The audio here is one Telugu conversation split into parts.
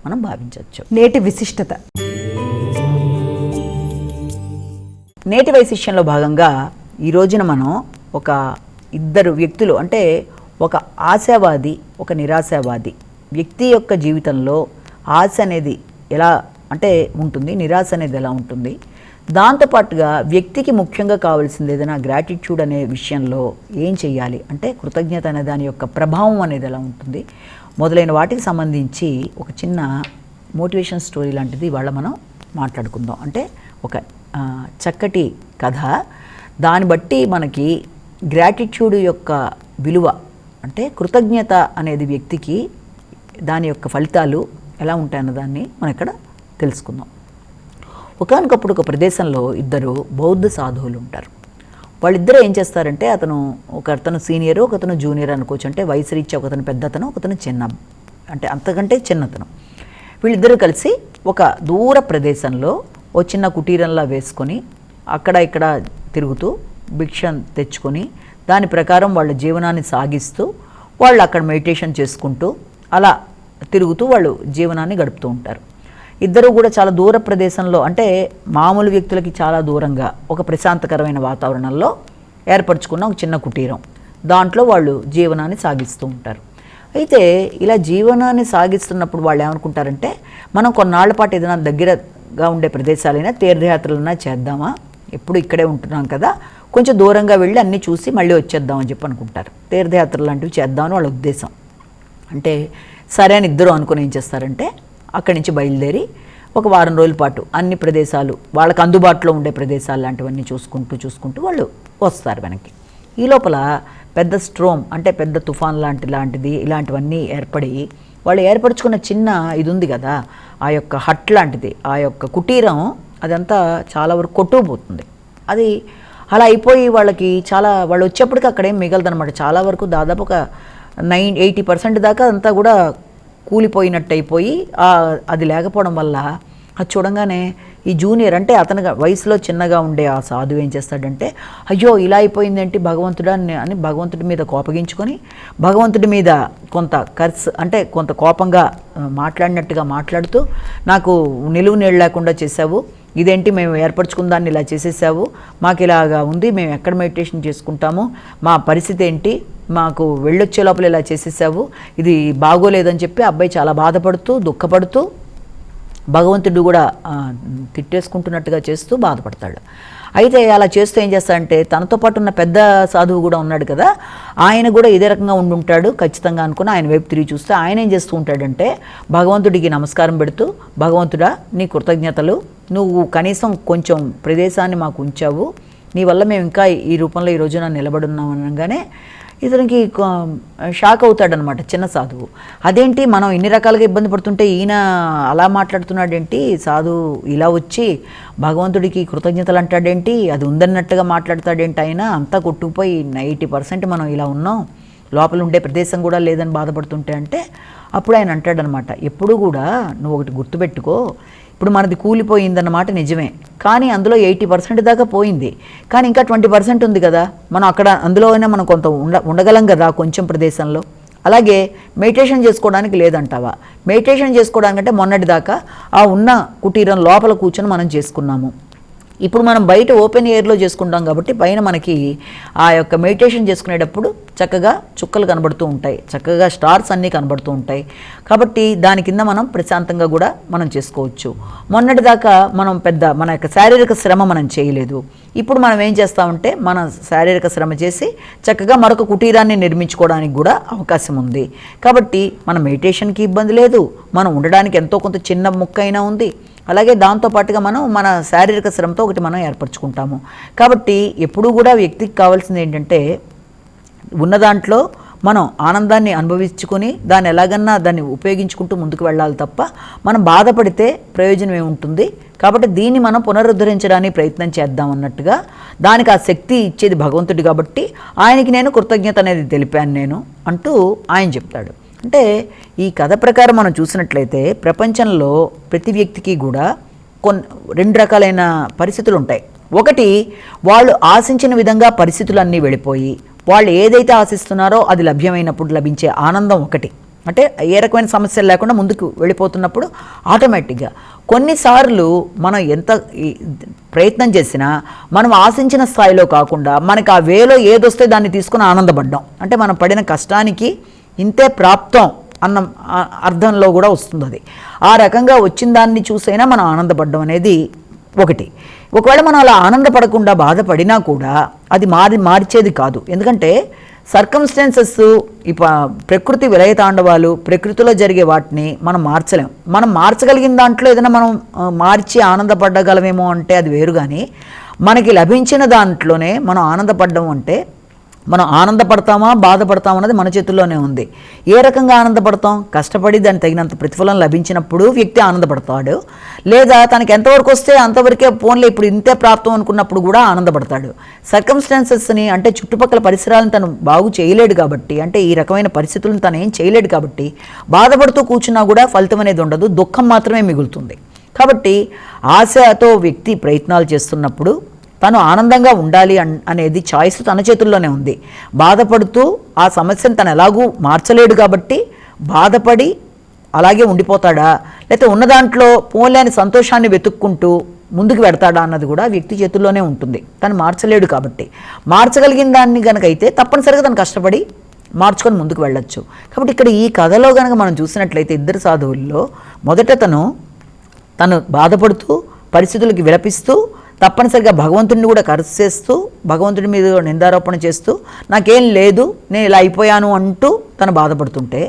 మనం భావించవచ్చు. నేటి విశిష్టత. నేటి వైశిష్యంలో భాగంగా ఈ రోజున మనం ఒక ఇద్దరు వ్యక్తులు, అంటే ఒక ఆశావాది, ఒక నిరాశావాది వ్యక్తి యొక్క జీవితంలో ఆశ అనేది ఎలా అంటే ఉంటుంది, నిరాశ అనేది ఎలా ఉంటుంది, దాంతోపాటుగా వ్యక్తికి ముఖ్యంగా కావాల్సింది ఏదైనా గ్రాటిట్యూడ్ అనే విషయంలో ఏం చేయాలి, అంటే కృతజ్ఞత అనే దాని యొక్క ప్రభావం అనేది ఎలా ఉంటుంది, మొదలైన వాటికి సంబంధించి ఒక చిన్న మోటివేషన్ స్టోరీ లాంటిది ఇవాళ మనం మాట్లాడుకుందాం. అంటే ఒక చక్కటి కథ, దాన్ని బట్టి మనకి గ్రాటిట్యూడ్ యొక్క విలువ, అంటే కృతజ్ఞత అనేది వ్యక్తికి దాని యొక్క ఫలితాలు ఎలా ఉంటాయన్న దాన్ని మనం ఇక్కడ తెలుసుకుందాం. ఒకానొకప్పుడు ఒక ప్రదేశంలో ఇద్దరు బౌద్ధ సాధువులు ఉంటారు. వాళ్ళిద్దరూ ఏం చేస్తారంటే, ఒకతను సీనియర్, ఒకతను జూనియర్ అనుకోవచ్చు. అంటే వయసు రీత్యా ఒకతను పెద్దతను, ఒకతను చిన్న, అంటే అంతకంటే చిన్నతను. వీళ్ళిద్దరూ కలిసి ఒక దూర ప్రదేశంలో ఓ చిన్న కుటీరంలా వేసుకొని అక్కడ ఇక్కడ తిరుగుతూ భిక్ష తెచ్చుకొని దాని ప్రకారం వాళ్ళ జీవనాన్ని సాగిస్తూ వాళ్ళు అక్కడ మెడిటేషన్ చేసుకుంటూ అలా తిరుగుతూ వాళ్ళు జీవనాన్ని గడుపుతూ ఉంటారు. ఇద్దరు కూడా చాలా దూర ప్రదేశంలో, అంటే మామూలు వ్యక్తులకి చాలా దూరంగా ఒక ప్రశాంతకరమైన వాతావరణంలో ఏర్పరచుకున్న ఒక చిన్న కుటీరం, దాంట్లో వాళ్ళు జీవనాన్ని సాగిస్తూ ఉంటారు. అయితే ఇలా జీవనాన్ని సాగిస్తున్నప్పుడు వాళ్ళు ఏమనుకుంటారంటే, మనం కొన్నాళ్ల పాటు ఏదైనా దగ్గరగా ఉండే ప్రదేశాలైనా తీర్థయాత్రలైనా చేద్దామా, ఎప్పుడు ఇక్కడే ఉంటున్నాం కదా, కొంచెం దూరంగా వెళ్ళి అన్నీ చూసి మళ్ళీ వచ్చేద్దామని చెప్పి అనుకుంటారు. తీర్థయాత్రలు లాంటివి చేద్దామని వాళ్ళ ఉద్దేశం. అంటే సరే అని ఇద్దరు అనుకుని ఏం చేస్తారంటే, అక్కడి నుంచి బయలుదేరి ఒక వారం రోజుల పాటు అన్ని ప్రదేశాలు, వాళ్ళకి అందుబాటులో ఉండే ప్రదేశాలు లాంటివన్నీ చూసుకుంటూ వాళ్ళు వస్తారు వెనక్కి. ఈ లోపల పెద్ద స్ట్రోమ్, అంటే పెద్ద తుఫాన్ లాంటిది ఇలాంటివన్నీ ఏర్పడి వాళ్ళు ఏర్పరచుకున్న చిన్న ఇది ఉంది కదా, ఆ యొక్క హట్ లాంటిది, ఆ యొక్క కుటీరం అదంతా చాలా వరకు కొట్టుకుపోతుంది. అది అలా అయిపోయి వాళ్ళు వచ్చేప్పటికి అక్కడేం మిగలదనమాట. చాలా వరకు దాదాపు ఒక 80% దాకా అంతా కూడా కూలిపోయినట్టు అయిపోయి, అది లేకపోవడం వల్ల అది చూడంగానే ఈ జూనియర్, అంటే అతను వయసులో చిన్నగా ఉండే ఆ సాధువు ఏం చేస్తాడంటే, అయ్యో ఇలా అయిపోయిందేంటి భగవంతుడా అని భగవంతుడి మీద కోపగించుకొని, భగవంతుడి మీద కొంత అంటే కొంత కోపంగా మాట్లాడినట్టుగా మాట్లాడుతూ, నాకు నిలువు నీళ్ళు లేకుండా చేశావు, ఇదేంటి మేము ఏర్పరచుకున్న దాన్ని ఇలా చేసేసావు, మాకు ఇలాగా ఉంది, మేము ఎక్కడ మెడిటేషన్ చేసుకుంటాము, మా పరిస్థితి ఏంటి, మాకు వెళ్ళొచ్చే లోపల ఇలా చేసేసావు, ఇది బాగోలేదని చెప్పి అబ్బాయి చాలా బాధపడుతూ దుఃఖపడుతూ భగవంతుడు కూడా తిట్టేసుకుంటున్నట్టుగా చేస్తూ బాధపడతాడు. అయితే అలా చేస్తూ ఏం చేస్తాడంటే, తనతో పాటు ఉన్న పెద్ద సాధువు కూడా ఉన్నాడు కదా, ఆయన కూడా ఇదే రకంగా ఉండుంటాడు ఖచ్చితంగా అనుకుని ఆయన వైపు తిరిగి చూస్తే ఆయన ఏం చేస్తూ ఉంటాడంటే, భగవంతుడికి నమస్కారం పెడుతూ, భగవంతుడా నీ కృతజ్ఞతలు, నువ్వు కనీసం కొంచెం ప్రదేశాన్ని మాకు ఉంచావు, నీ వల్ల మేము ఇంకా ఈ రూపంలో ఈ రోజున నిలబడున్నాం అనగానే ఇతనికి షాక్ అవుతాడనమాట చిన్న సాధువు. అదేంటి మనం ఇన్ని రకాలుగా ఇబ్బంది పడుతుంటే ఈయన అలా మాట్లాడుతున్నాడేంటి, సాధువు ఇలా వచ్చి భగవంతుడికి కృతజ్ఞతలు అంటాడేంటి, అది ఉందన్నట్టుగా మాట్లాడతాడేంటి, ఆయన అంతా కొట్టుకుపోయి 80% మనం ఇలా ఉన్నాం, లోపల ఉండే ప్రదేశం కూడా లేదని బాధపడుతుంటే అంటే అప్పుడు ఆయన అంటాడనమాట, ఎప్పుడు కూడా నువ్వు ఒకటి గుర్తుపెట్టుకో, ఇప్పుడు మనది కూలిపోయిందన్నమాట నిజమే, కానీ అందులో 80% దాకా పోయింది, కానీ ఇంకా 20% ఉంది కదా, మనం అక్కడ అందులో అయినా మనం కొంత ఉండగలం కదా కొంచెం ప్రదేశంలో. అలాగే మెడిటేషన్ చేసుకోవడానికి లేదంటావా, మెడిటేషన్ చేసుకోవడానికంటే మొన్నటిదాకా ఆ ఉన్న కుటీరం లోపల కూర్చొని మనం చేసుకున్నాము, ఇప్పుడు మనం బయట ఓపెన్ ఎయిర్లో చేసుకుంటాం కాబట్టి పైన మనకి ఆ యొక్క మెడిటేషన్ చేసుకునేటప్పుడు చక్కగా చుక్కలు కనబడుతూ ఉంటాయి, చక్కగా స్టార్స్ అన్నీ కనబడుతూ ఉంటాయి, కాబట్టి దాని కింద మనం ప్రశాంతంగా కూడా మనం చేసుకోవచ్చు. మొన్నటిదాకా మనం మన యొక్క శారీరక శ్రమ మనం చేయలేదు, ఇప్పుడు మనం ఏం చేస్తామంటే మన శారీరక శ్రమ చేసి చక్కగా మరొక కుటీరాన్ని నిర్మించుకోవడానికి కూడా అవకాశం ఉంది, కాబట్టి మన మెడిటేషన్కి ఇబ్బంది లేదు, మనం ఉండడానికి ఎంతో కొంత చిన్న ముక్క అయినా ఉంది, అలాగే దాంతోపాటుగా మనం మన శారీరక శ్రమతో ఒకటి మనం ఏర్పరచుకుంటాము. కాబట్టి ఎప్పుడూ కూడా వ్యక్తికి కావాల్సింది ఏంటంటే, ఉన్న దాంట్లో మనం ఆనందాన్ని అనుభవించుకొని దాన్ని ఎలాగన్నా దాన్ని ఉపయోగించుకుంటూ ముందుకు వెళ్ళాలి తప్ప మనం బాధపడితే ప్రయోజనం ఏముంటుంది. కాబట్టి దీన్ని మనం పునరుద్ధరించడానికి ప్రయత్నం చేద్దాం అన్నట్టుగా, దానికి ఆ శక్తి ఇచ్చేది భగవంతుడు కాబట్టి ఆయనకి నేను కృతజ్ఞత అనేది తెలిపాను నేను అంటూ ఆయన చెప్తాడు. అంటే ఈ కథ ప్రకారం మనం చూసినట్లయితే ప్రపంచంలో ప్రతి వ్యక్తికి కూడా రెండు రకాలైన పరిస్థితులు ఉంటాయి. ఒకటి, వాళ్ళు ఆశించిన విధంగా పరిస్థితులన్నీ వెళ్ళిపోయి వాళ్ళు ఏదైతే ఆశిస్తున్నారో అది లభ్యమైనప్పుడు లభించే ఆనందం ఒకటి. అంటే ఏ రకమైన సమస్యలు లేకుండా ముందుకు వెళ్ళిపోతున్నప్పుడు ఆటోమేటిక్గా కొన్నిసార్లు మనం ఎంత ప్రయత్నం చేసినా మనం ఆశించిన స్థాయిలో కాకుండా మనకి ఆ వేలో ఏదొస్తే దాన్ని తీసుకుని ఆనందపడ్డాం, అంటే మనం పడిన కష్టానికి ఇంతే ప్రాప్తం అన్న అర్థంలో కూడా వస్తుంది. అది ఆ రకంగా వచ్చిన దాన్ని చూసైనా మనం ఆనందపడడం అనేది ఒకటి. ఒకవేళ మనం అలా ఆనందపడకుండా బాధపడినా కూడా అది మార్చేది కాదు. ఎందుకంటే సర్కమ్స్టాన్సెస్ ప్రకృతి విలయతాండవాలు, ప్రకృతిలో జరిగే వాటిని మనం మార్చలేం. మనం మార్చగలిగిన దాంట్లో ఏదైనా మనం మార్చి ఆనందపడగలమేమో అంటే అది వేరు. కానీ మనకి లభించిన దాంట్లోనే మనం ఆనందపడడం అంటే మనం ఆనందపడతామా బాధపడతామా అన్నది మన చేతుల్లోనే ఉంది. ఏ రకంగా ఆనందపడతాం? కష్టపడి దానికి తగినంత ప్రతిఫలం లభించినప్పుడు వ్యక్తి ఆనందపడతాడు, లేదా తనకి ఎంతవరకు వస్తే అంతవరకే ఫోన్లో ఇప్పుడు ఇంతే ప్రాప్తం అనుకున్నప్పుడు కూడా ఆనందపడతాడు. సర్కమ్స్టాన్సెస్ని అంటే చుట్టుపక్కల పరిసరాలను తను బాగు చేయలేడు కాబట్టి, అంటే ఈ రకమైన పరిస్థితులను తను ఏం చేయలేడు కాబట్టి బాధపడుతూ కూర్చున్నా కూడా ఫలితం అనేది ఉండదు, దుఃఖం మాత్రమే మిగులుతుంది. కాబట్టి ఆశతో వ్యక్తి ప్రయత్నాలు చేస్తున్నప్పుడు తను ఆనందంగా ఉండాలి అనేది చాయిస్ తన చేతుల్లోనే ఉంది. బాధపడుతూ ఆ సమస్యను తను ఎలాగూ మార్చలేడు కాబట్టి బాధపడి అలాగే ఉండిపోతాడా, లేకపోతే ఉన్న దాంట్లో పోలేని సంతోషాన్ని వెతుక్కుంటూ ముందుకు పెడతాడా అన్నది కూడా వ్యక్తి చేతుల్లోనే ఉంటుంది. తను మార్చలేడు కాబట్టి మార్చగలిగిన దాన్ని కనుక అయితే తప్పనిసరిగా తను కష్టపడి మార్చుకొని ముందుకు వెళ్ళొచ్చు. కాబట్టి ఇక్కడ ఈ కథలో కనుక మనం చూసినట్లయితే ఇద్దరు సాధువుల్లో మొదట తను బాధపడుతూ పరిస్థితులకి విలపిస్తూ తప్పనిసరిగా భగవంతుడిని కూడా కర్స్ చేస్తూ భగవంతుడి మీద నిందారోపణ చేస్తూ నాకేం లేదు నేను ఇలా అయిపోయాను అంటూ తను బాధపడుతుంటే,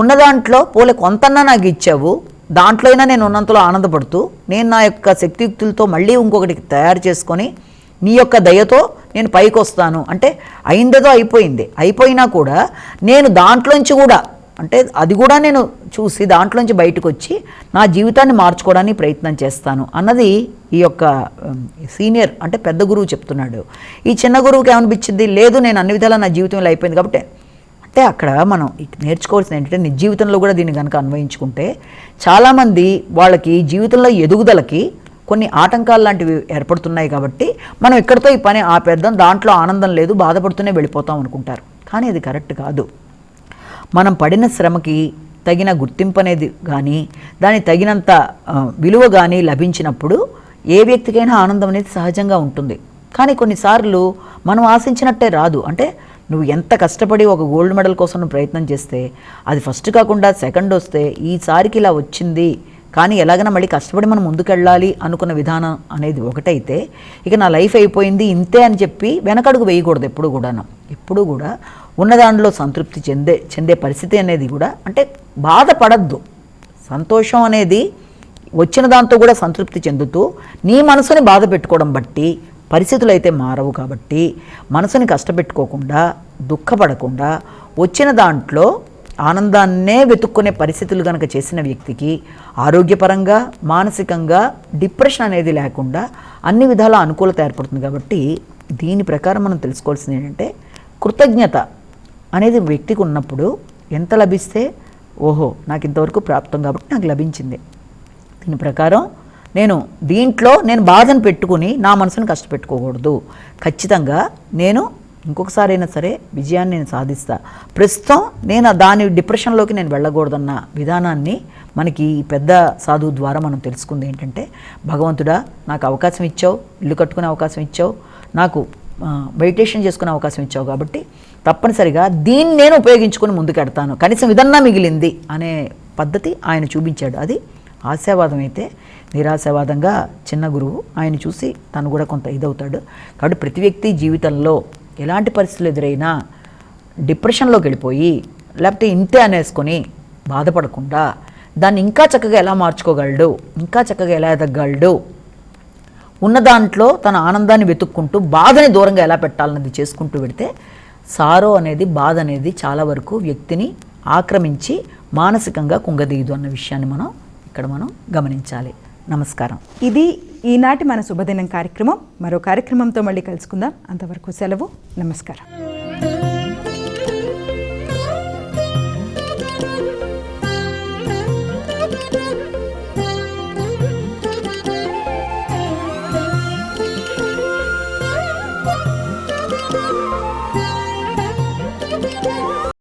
ఉన్న దాంట్లో పోలే కొంతన్నా నాకు ఇచ్చావు, దాంట్లో అయినా నేను ఉన్నంతలో ఆనందపడుతూ నేను నా యొక్క శక్తియుక్తులతో మళ్ళీ ఇంకొకటి తయారు చేసుకొని నీ యొక్క దయతో నేను పైకి వస్తాను అంటే అయిందేదో అయిపోయింది, అయిపోయినా కూడా నేను దాంట్లోంచి కూడా అంటే అది కూడా నేను చూసి దాంట్లోంచి బయటకు వచ్చి నా జీవితాన్ని మార్చుకోవడానికి ప్రయత్నం చేస్తాను అన్నది ఈ యొక్క సీనియర్ అంటే పెద్ద గురువు చెప్తున్నాడు. ఈ చిన్న గురువుకి ఏమనిపించింది, లేదు నేను అన్ని విధాలా నా జీవితంలో అయిపోయింది కాబట్టి. అంటే అక్కడ మనం నేర్చుకోవాల్సింది ఏంటంటే నిజ జీవితంలో కూడా దీన్ని కనుక అన్వయించుకుంటే చాలామంది వాళ్ళకి జీవితంలో ఎదుగుదలకి కొన్ని ఆటంకాలు లాంటివి ఏర్పడుతున్నాయి కాబట్టి మనం ఇక్కడితో ఈ పని ఆపేద్దాం, దాంట్లో ఆనందం లేదు, బాధపడుతూనే వెళ్ళిపోతాం అనుకుంటారు. కానీ అది కరెక్ట్ కాదు. మనం పడిన శ్రమకి తగిన గుర్తింపు అనేది కానీ దానికి తగినంత విలువ కానీ లభించినప్పుడు ఏ వ్యక్తికైనా ఆనందం అనేది సహజంగా ఉంటుంది. కానీ కొన్నిసార్లు మనం ఆశించినట్టే రాదు. అంటే నువ్వు ఎంత కష్టపడి ఒక గోల్డ్ మెడల్ కోసం నువ్వు ప్రయత్నం చేస్తే అది ఫస్ట్ కాకుండా సెకండ్ వస్తే ఈసారికి ఇలా వచ్చింది, కానీ ఎలాగైనా మళ్ళీ కష్టపడి మనం ముందుకెళ్ళాలి అనుకున్న విధానం అనేది ఒకటైతే ఇక నా లైఫ్ అయిపోయింది ఇంతే అని చెప్పి వెనకడుగు వేయకూడదు. ఎప్పుడు కూడా ఉన్న దాంట్లో సంతృప్తి చెందే పరిస్థితి అనేది కూడా, అంటే బాధపడద్దు. సంతోషం అనేది వచ్చిన దాంతో కూడా సంతృప్తి చెందుతూ నీ మనసుని బాధ పెట్టుకోవడం బట్టి పరిస్థితులు అయితే మారవు. కాబట్టి మనసుని కష్టపెట్టుకోకుండా దుఃఖపడకుండా వచ్చిన దాంట్లో ఆనందాన్నే వెతుక్కునే పరిస్థితులు కనుక చేసిన వ్యక్తికి ఆరోగ్యపరంగా మానసికంగా డిప్రెషన్ అనేది లేకుండా అన్ని విధాల అనుకూలత ఏర్పడుతుంది. కాబట్టి దీని ప్రకారం మనం తెలుసుకోవాల్సింది ఏంటంటే కృతజ్ఞత అనేది వ్యక్తికి ఉన్నప్పుడు ఎంత లభిస్తే ఓహో నాకు ఇంతవరకు ప్రాప్తం కాబట్టి నాకు లభించింది, దీని ప్రకారం దీంట్లో నేను బాధను పెట్టుకుని నా మనసును కష్టపెట్టుకోకూడదు, ఖచ్చితంగా నేను ఇంకొకసారి అయినా సరే విజయాన్ని నేను సాధిస్తా, ప్రస్తుతం నేను దాని డిప్రెషన్లోకి నేను వెళ్ళకూడదన్న విధానాన్ని మనకి ఈ పెద్ద సాధువు ద్వారా మనం తెలుసుకుంది ఏంటంటే, భగవంతుడా నాకు అవకాశం ఇచ్చావు, ఇల్లు కట్టుకునే అవకాశం ఇచ్చావు, నాకు మెడిటేషన్ చేసుకునే అవకాశం ఇచ్చావు, కాబట్టి తప్పనిసరిగా దీన్ని నేను ఉపయోగించుకొని ముందుకెడతాను, కనీసం ఇదన్నా మిగిలింది అనే పద్ధతి ఆయన చూపించాడు. అది ఆశావాదం అయితే నిరాశావాదంగా చిన్న గురువు ఆయన చూసి తను కూడా కొంత ఇదవుతాడు. కాబట్టి ప్రతి వ్యక్తి జీవితంలో ఎలాంటి పరిస్థితులు ఎదురైనా డిప్రెషన్లోకి వెళ్ళిపోయి లేకపోతే ఇంతే అనేసుకొని బాధపడకుండా దాన్ని ఇంకా చక్కగా ఎలా మార్చుకోగలడు, ఇంకా చక్కగా ఎలా ఎదగగలడు, ఉన్న దాంట్లో తన ఆనందాన్ని వెతుక్కుంటూ బాధని దూరంగా ఎలా పెట్టాలన్నది చేసుకుంటూ పెడితే సారో అనేది బాధ అనేది చాలా వరకు వ్యక్తిని ఆక్రమించి మానసికంగా కుంగదీయదు అన్న విషయాన్ని మనం గమనించాలి. నమస్కారం. ఇది ఈనాటి మన శుభదినం కార్యక్రమం. మరో కార్యక్రమంతో మళ్ళీ కలుసుకుందాం. అంతవరకు సెలవు. నమస్కారం.